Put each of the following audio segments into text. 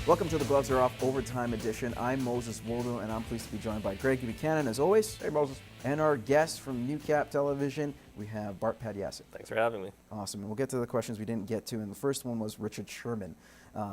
Welcome to the Gloves Are Off Overtime Edition. I'm Moses Woldo, and I'm pleased to be joined by Greg Buchanan, as always. Hey, Moses. And our guest from Newcap Television, we have Bart Padyasek. Thanks for having me. Awesome. And we'll get to the questions we didn't get to. And the first one was Richard Sherman.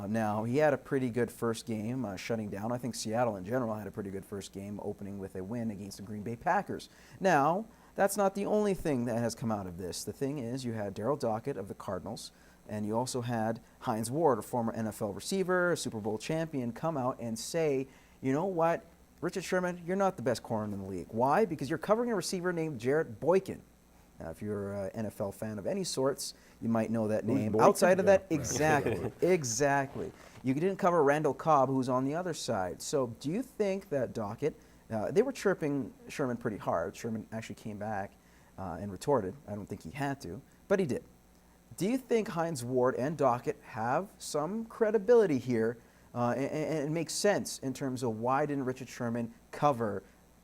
Now, he had a pretty good first game shutting down. I think Seattle in general had a pretty good first game, opening with a win against the Green Bay Packers. Now, that's not the only thing that has come out of this. The thing is, you had Darrell Dockett of the Cardinals, and you also had Hines Ward, a former NFL receiver, a Super Bowl champion, come out and say, you know what, Richard Sherman, you're not the best corner in the league. Why? Because you're covering a receiver named Jarrett Boykin. Now, if you're an NFL fan of any sorts, you might know that name. Boykin? Outside of that, Yeah. exactly, exactly. You didn't cover Randall Cobb, who's on the other side. So do you think that Dockett, they were chirping Sherman pretty hard. Sherman actually came back and retorted. I don't think he had to, but he did. Do you think Hines Ward and Dockett have some credibility here and it makes sense in terms of why didn't Richard Sherman cover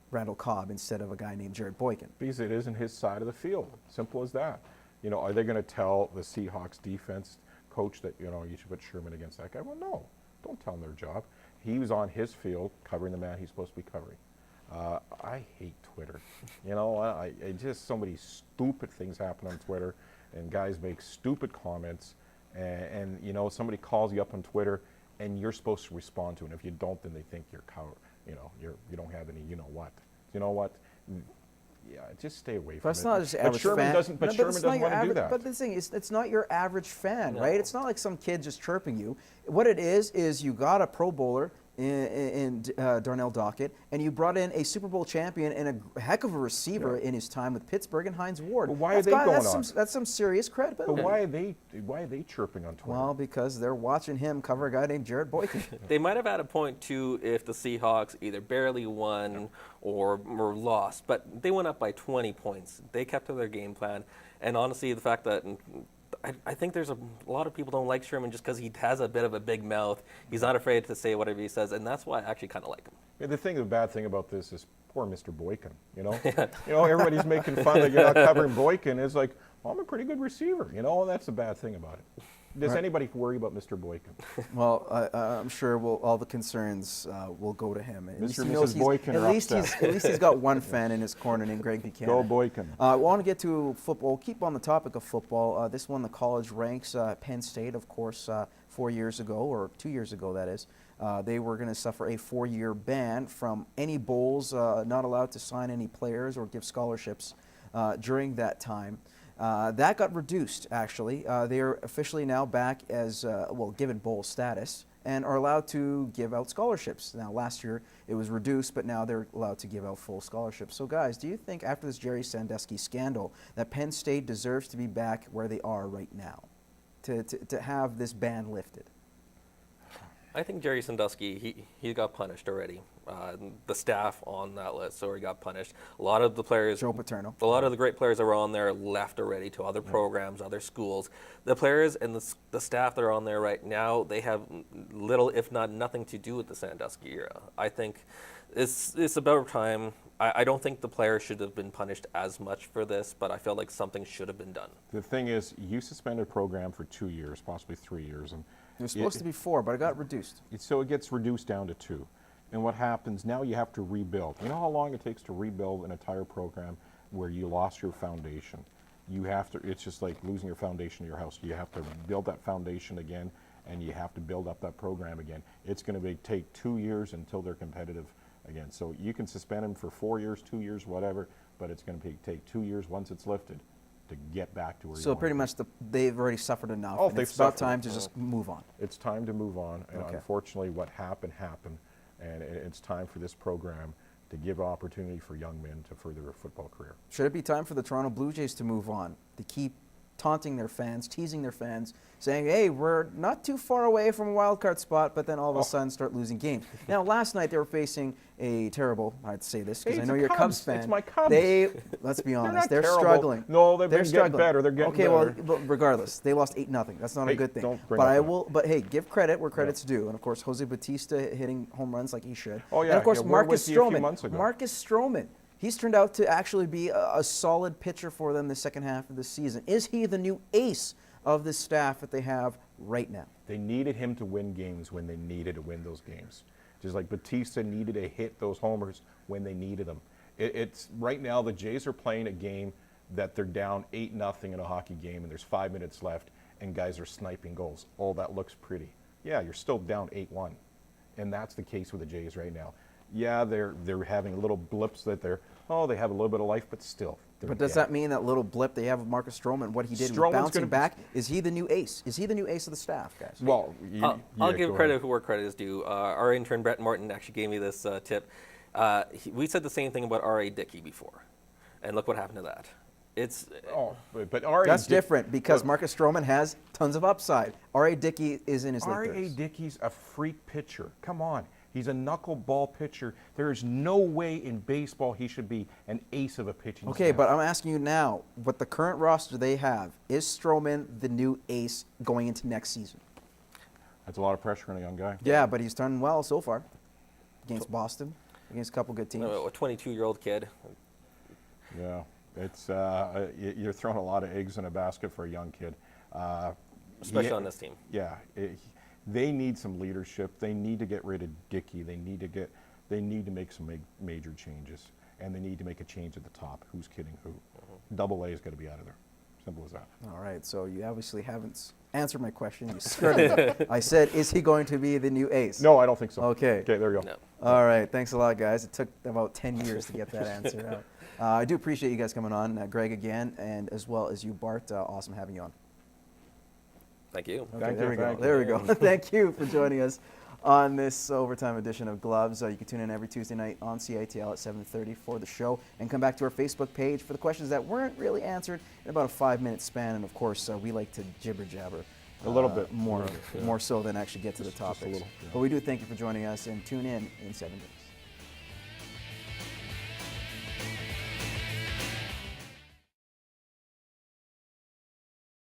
Randall Cobb instead of a guy named Jarrett Boykin? Because it isn't his side of the field. Simple as that. You know, are they going to tell the Seahawks defense coach that, you know, you should put Sherman against that guy? Well, no. Don't tell him their job. He was on his field covering the man he's supposed to be covering. I hate Twitter. You know, I just so many stupid things happen on Twitter, and guys make stupid comments, and you know, somebody calls you up on Twitter, and you're supposed to respond to it. And if you don't, then they think you're coward. You know, you don't have any. You know what? You know what? Yeah, just stay away from it. But it's not just But average Sherman fan. doesn't. But No, Sherman it's doesn't not your want to do average- that. But the thing is, it's not your average fan, No. right? It's not like some kid just chirping you. What it is you got a Pro Bowler in Darnell Dockett, and you brought in a Super Bowl champion and a heck of a receiver in his time with Pittsburgh and Hines Ward. But why are they going on? That's some serious credibility. But why are they chirping on Twitter? Well, because they're watching him cover a guy named Jarrett Boykin. They might have had a point too if the Seahawks either barely won or were lost, but they went up by 20 points. They kept to their game plan, and honestly, the fact that I think there's a lot of people don't like Sherman just because he has a bit of a big mouth. He's not afraid to say whatever he says, and that's why I actually kind of like him. Yeah, the bad thing about this is poor Mr. Boykin. You know, you know, everybody's making fun that you're not covering Boykin. It's like, well, I'm a pretty good receiver. You know, and that's the bad thing about it. Does anybody worry about Mr. Boykin? Well, I'm sure all the concerns will go to him. At least Mr. he and knows Mrs. Boykin at are least upset. at least he's got one fan in his corner named Greg Buchanan. Go Boykin. I want to get to football. Keep on the topic of football. This one, the college ranks. Penn State, of course, 4 years ago, or 2 years ago, that is. They were going to suffer a 4-year ban from any bowls, not allowed to sign any players or give scholarships during that time. That got reduced, actually. They are officially now back as, given bowl status and are allowed to give out scholarships. Now, last year it was reduced, but now they're allowed to give out full scholarships. So, guys, do you think after this Jerry Sandusky scandal that Penn State deserves to be back where they are right now, to have this ban lifted? I think Jerry Sandusky, he got punished already. The staff on that list already got punished. A lot of the players, Joe Paterno. a lot of the great players that were on there left already to other programs, other schools. The players and the staff that are on there right now, they have little, if not nothing, to do with the Sandusky era. I think it's about time. I don't think the players should have been punished as much for this, but I feel like something should have been done. The thing is, you suspended a program for 2 years, possibly 3 years, and It was supposed to be 4, but it got reduced. so it gets reduced down to 2. And what happens now? You have to rebuild. You know how long it takes to rebuild an entire program where you lost your foundation. You have to. It's just like losing your foundation of your house. You have to build that foundation again, and you have to build up that program again. It's going to take 2 years until they're competitive again. So you can suspend them for 4 years, 2 years, whatever, but it's going to take 2 years once it's lifted to get back to where you So want pretty to be. much they've already suffered enough. Oh, and they've it's about suffered. time to just move on. It's time to move on, and Okay. unfortunately what happened, and it's time for this program to give opportunity for young men to further their football career. Should it be time for the Toronto Blue Jays to move on, to keep taunting their fans, teasing their fans, saying, hey, we're not too far away from a wild card spot, but then all of a sudden start losing games. Now, last night they were facing a terrible, I'd say this because Hey, I it's know the you're a Cubs Cubs. fan. It's my Cubs. Let's be They're honest, not they're terrible. struggling. No, they've They're been getting struggling. better. They're getting okay, better. well, regardless, they lost 8-0. That's not a Hey, good thing. don't bring But up that. But hey, give credit where credit's due. And of course, Jose Bautista hitting home runs like he should. Oh, yeah, And of course, yeah, we're Marcus with you a few Stroman. months ago. Marcus Stroman He's turned out to actually be a solid pitcher for them the second half of the season. Is he the new ace of the staff that they have right now? They needed him to win games when they needed to win those games. Just like Batista needed to hit those homers when they needed them. It's right now the Jays are playing a game that they're down 8-0 in a hockey game and there's 5 minutes left and guys are sniping goals. Oh, that looks pretty. Yeah, you're still down 8-1. And that's the case with the Jays right now. Yeah, they're having little blips that they have a little bit of life, but still. But does that mean that little blip they have with Marcus Stroman, what he did with Stroman's bouncing gonna- back, is he the new ace? Is he the new ace of the staff, guys? Well, I'll give credit where credit is due. Our intern Brett Morton actually gave me this tip. We said the same thing about R.A. Dickey before, and look what happened to that. It's but R.A. That's different because Marcus Stroman has tons of upside. R.A. Dickey is in his late R.A. 30s. Dickey's a freak pitcher. Come on. He's a knuckleball pitcher. There is no way in baseball he should be an ace of a pitching Okay, staff. but I'm asking you now, with the current roster they have, is Stroman the new ace going into next season? That's a lot of pressure on a young guy. Yeah, but he's done well so far against Boston, against a couple good teams. a 22-year-old kid. Yeah. It's you're throwing a lot of eggs in a basket for a young kid. Especially on this team. Yeah. They need some leadership. They need to get rid of Dickey. They need to make some major changes, and they need to make a change at the top. Who's kidding who? Double A is going to be out of there. Simple as that. All right, so you obviously haven't answered my question. You skirted it. I said, is he going to be the new ace? No, I don't think so. Okay. Okay, there you go. No. All right, thanks a lot, guys. It took about 10 years to get that answer out. I do appreciate you guys coming on, Greg again, and as well as you, Bart. Awesome having you on. Thank you. Okay, Thank there you, we go. thank you. There we go. Thank you for joining us on this overtime edition of Gloves. You can tune in every Tuesday night on CITL at 7:30 for the show, and come back to our Facebook page for the questions that weren't really answered in about a 5-minute span. And of course, we like to jibber jabber A little bit. more so than actually get to the Just a topics. little, yeah. But we do thank you for joining us, and tune in 7 days.